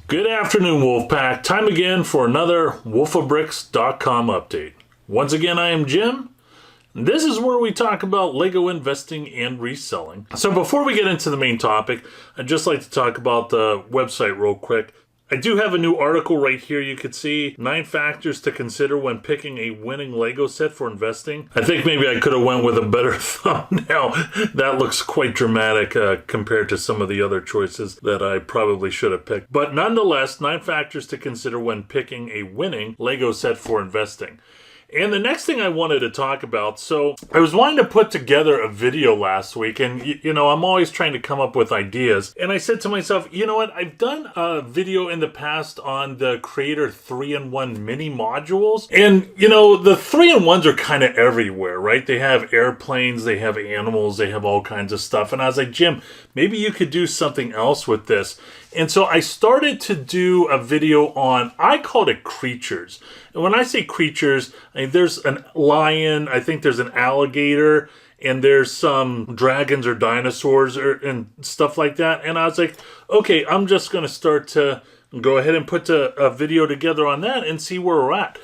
Good afternoon, Wolfpack. Time again for another wolfofbricks.com update. Once again, I am Jim. This is where we talk about Lego investing and reselling. So before we get into the main topic, I'd just like to talk about the website real quick. I do have a new article right here. You can see 9 factors to consider when picking a winning Lego set for investing. I think maybe I could have went with a better thumbnail. That looks quite dramatic compared to some of the other choices that I probably should have picked. But nonetheless, 9 factors to consider when picking a winning Lego set for investing. And the next thing I wanted to talk about, so I was wanting to put together a video last week, and you know, I'm always trying to come up with ideas. And I said to myself, you know what, I've done a video in the past on the Creator 3-in-1 mini modules. And you know, the 3-in-1s are kind of everywhere, right? They have airplanes, they have animals, they have all kinds of stuff. And I was like, Jim, maybe you could do something else with this. And so I started to do a video on, I called it creatures. And when I say creatures, I mean, there's a lion, I think there's an alligator, and there's some dragons or dinosaurs and stuff like that. And I was like, okay, I'm just going to start to go ahead and put a video together on that and see where we're at.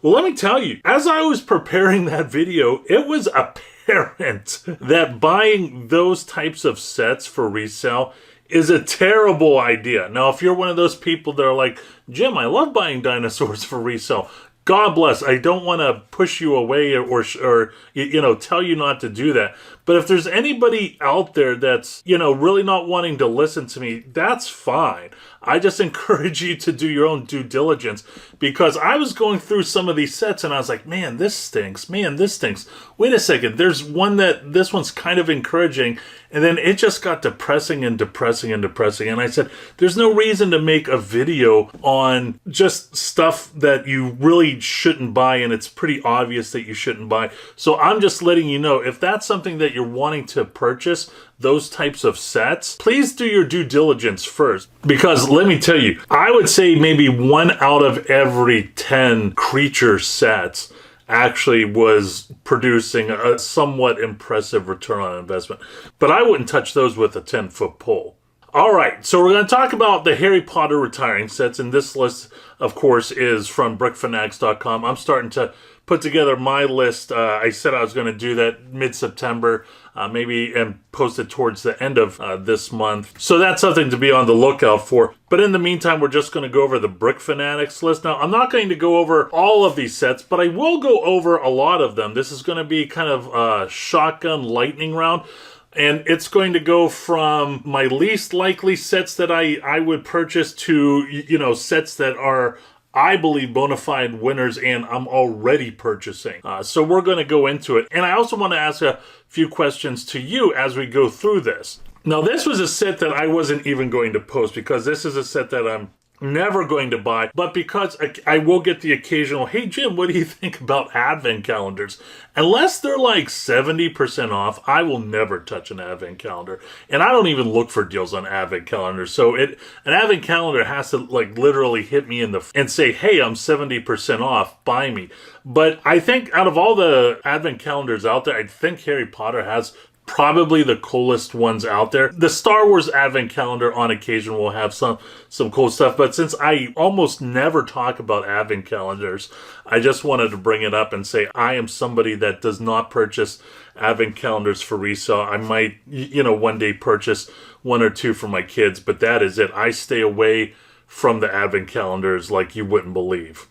Well, let me tell you, as I was preparing that video, it was apparent that buying those types of sets for resale is a terrible idea. Now, if you're one of those people that are like, Jim, I love buying dinosaurs for resale, God bless. I don't want to push you away or you know, tell you not to do that. But if there's anybody out there that's, you know, really not wanting to listen to me, that's fine. I just encourage you to do your own due diligence, because I was going through some of these sets and I was like, man, this stinks. Man, this stinks. Wait a second. There's one that this one's kind of encouraging. And then it just got depressing and depressing and depressing. And I said, there's no reason to make a video on just stuff that you really shouldn't buy. And it's pretty obvious that you shouldn't buy. So I'm just letting you know, if that's something that you're wanting to purchase, those types of sets, please do your due diligence first. Because let me tell you, I would say maybe 1 out of every 10 creature sets actually was producing a somewhat impressive return on investment. But I wouldn't touch those with a 10-foot pole. All right, so we're going to talk about the Harry Potter retiring sets, and this list, of course, is from brickfanatics.com. I'm starting to put together my list. I said I was going to do that mid-September, maybe, and post it towards the end of this month. So that's something to be on the lookout for. But in the meantime, we're just going to go over the Brick Fanatics list. Now, I'm not going to go over all of these sets, but I will go over a lot of them. This is going to be kind of a shotgun lightning round. And it's going to go from my least likely sets that I would purchase to, you know, sets that are, I believe, bona fide winners and I'm already purchasing. So we're going to go into it. And I also want to ask a few questions to you as we go through this. Now, this was a set that I wasn't even going to post, because this is a set that I'm never going to buy, but because I will get the occasional, hey Jim, what do you think about advent calendars? Unless they're like 70% off, I will never touch an advent calendar. And I don't even look for deals on advent calendars. So an advent calendar has to like literally hit me in the and say, hey, I'm 70% off, buy me. But I think out of all the advent calendars out there, I think Harry Potter has probably the coolest ones out there. The Star Wars advent calendar on occasion will have some cool stuff, but since I almost never talk about advent calendars, I just wanted to bring it up and say I am somebody that does not purchase advent calendars for resale. I might, you know, one day purchase 1 or 2 for my kids, but that is it. I stay away from the advent calendars like you wouldn't believe.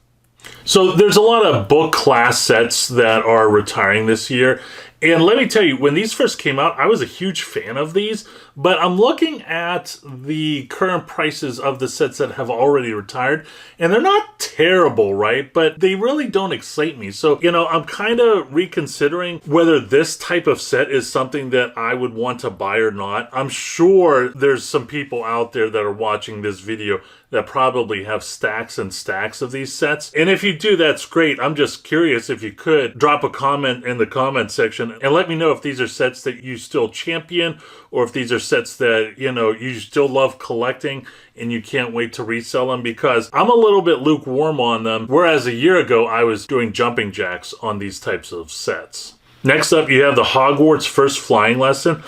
So there's a lot of book class sets that are retiring this year. And let me tell you, when these first came out, I was a huge fan of these, but I'm looking at the current prices of the sets that have already retired, and they're not terrible, right? But they really don't excite me. So, you know, I'm kind of reconsidering whether this type of set is something that I would want to buy or not. I'm sure there's some people out there that are watching this video that probably have stacks and stacks of these sets. And if you do, that's great. I'm just curious, if you could drop a comment in the comment section and let me know if these are sets that you still champion, or if these are sets that, you know, you still love collecting and you can't wait to resell them, because I'm a little bit lukewarm on them, whereas a year ago I was doing jumping jacks on these types of sets. Next up, you have the Hogwarts First Flying Lesson.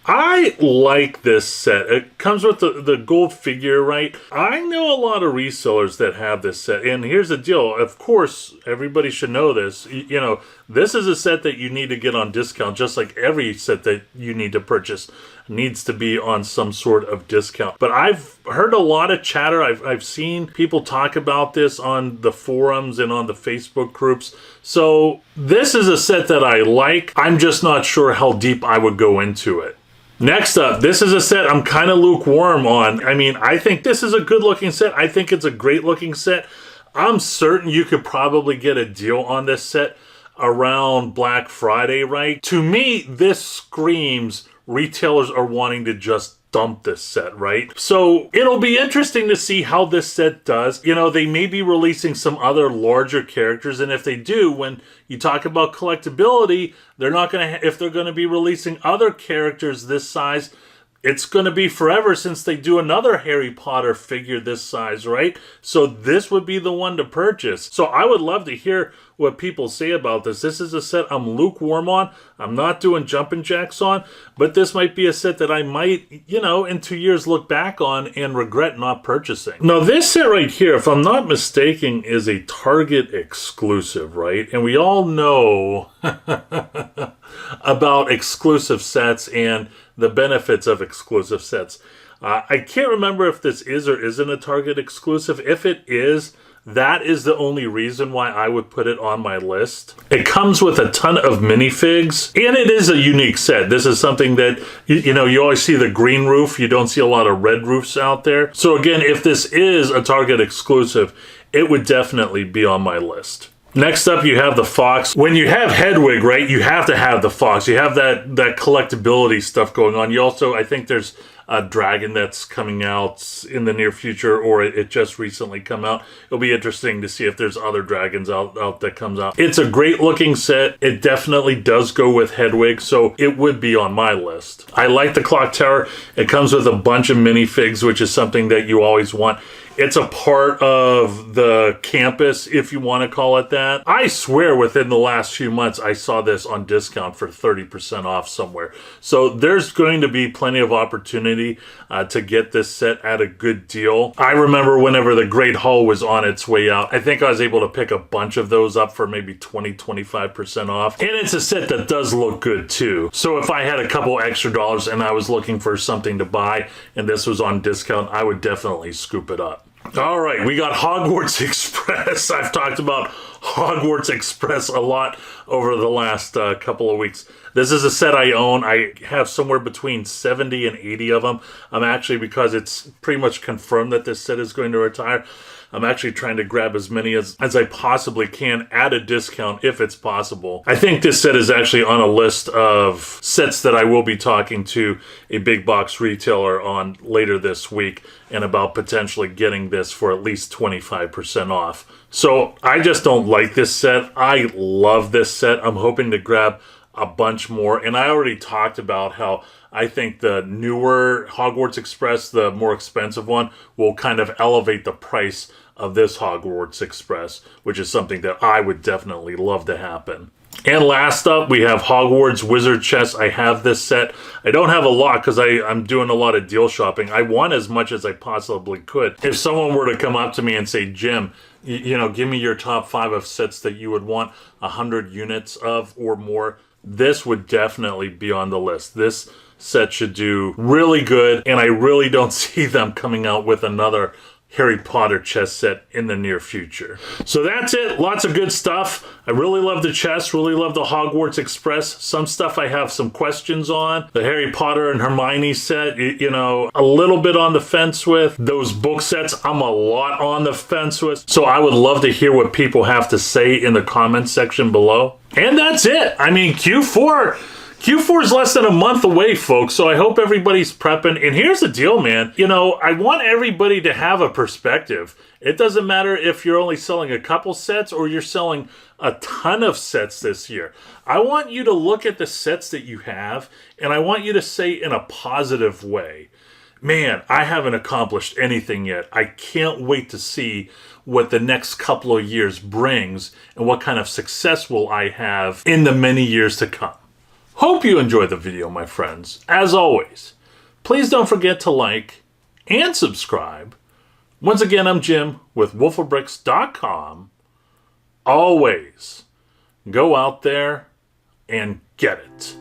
I like this set. It comes with the gold figure, right? I know a lot of resellers that have this set. And here's the deal. Of course, everybody should know this. You know, this is a set that you need to get on discount, just like every set that you need to purchase needs to be on some sort of discount. But I've heard a lot of chatter. I've seen people talk about this on the forums and on the Facebook groups. So this is a set that I like. I'm just not sure how deep I would go into it. Next up, this is a set I'm kind of lukewarm on. I mean, I think this is a good looking set. I think it's a great looking set. I'm certain you could probably get a deal on this set around Black Friday, right? To me, this screams retailers are wanting to just dump this set, right? So it'll be interesting to see how this set does. You know, they may be releasing some other larger characters, and if they do, when you talk about collectability, they're not going to, if they're going to be releasing other characters this size, it's going to be forever since they do another Harry Potter figure this size, right? So this would be the one to purchase. So I would love to hear what people say about this. This is a set I'm lukewarm on. I'm not doing jumping jacks on, but this might be a set that I might, you know, in 2 years look back on and regret not purchasing. Now this set right here, if I'm not mistaken, is a Target exclusive, right? And we all know about exclusive sets and the benefits of exclusive sets. I can't remember if this is or isn't a Target exclusive. If it is, that is the only reason why I would put it on my list. It comes with a ton of minifigs, and it is a unique set. This is something that, you know, you always see the green roof. You don't see a lot of red roofs out there. So again, if this is a Target exclusive, it would definitely be on my list. Next up, you have the Fox. When you have Hedwig, right, you have to have the Fox. You have that collectability stuff going on. You also, I think there's a dragon that's coming out in the near future, or it just recently come out. It'll be interesting to see if there's other dragons out that comes out. It's a great looking set. It definitely does go with Hedwig, so it would be on my list. I like the clock tower. It comes with a bunch of minifigs, which is something that you always want. It's a part of the campus, if you want to call it that. I swear within the last few months, I saw this on discount for 30% off somewhere. So there's going to be plenty of opportunity to get this set at a good deal. I remember whenever the Great Hall was on its way out, I think I was able to pick a bunch of those up for maybe 20-25% off. And it's a set that does look good too. So if I had a couple extra dollars and I was looking for something to buy and this was on discount, I would definitely scoop it up. All right, we got Hogwarts Express. I've talked about Hogwarts Express a lot over the last couple of weeks. This is a set I own. I have somewhere between 70 and 80 of them. I'm actually, because it's pretty much confirmed that this set is going to retire, I'm actually trying to grab as many as I possibly can at a discount if it's possible. I think this set is actually on a list of sets that I will be talking to a big box retailer on later this week and about potentially getting this for at least 25% off. So I just don't like this set. I love this set. I'm hoping to grab a bunch more. And I already talked about how I think the newer Hogwarts Express, the more expensive one, will kind of elevate the price of this Hogwarts Express, which is something that I would definitely love to happen. And last up, we have Hogwarts Wizard Chess. I have this set. I don't have a lot because I'm doing a lot of deal shopping. I want as much as I possibly could. If someone were to come up to me and say, Jim, you know, give me your top 5 of sets that you would want 100 units of or more, this would definitely be on the list. This set should do really good, and I really don't see them coming out with another Harry Potter chess set in the near future. So that's it. Lots of good stuff. I really love the chess, really love the Hogwarts Express. Some stuff I have some questions on. The Harry Potter and Hermione set, you know, a little bit on the fence with. Those book sets, I'm a lot on the fence with. So I would love to hear what people have to say in the comments section below. And that's it. I mean, Q4 is less than a month away, folks, so I hope everybody's prepping. And here's the deal, man. You know, I want everybody to have a perspective. It doesn't matter if you're only selling a couple sets or you're selling a ton of sets this year. I want you to look at the sets that you have, and I want you to say in a positive way, man, I haven't accomplished anything yet. I can't wait to see what the next couple of years brings and what kind of success will I have in the many years to come. Hope you enjoyed the video, my friends. As always, please don't forget to like and subscribe. Once again, I'm Jim with wolfofbricks.com. Always go out there and get it.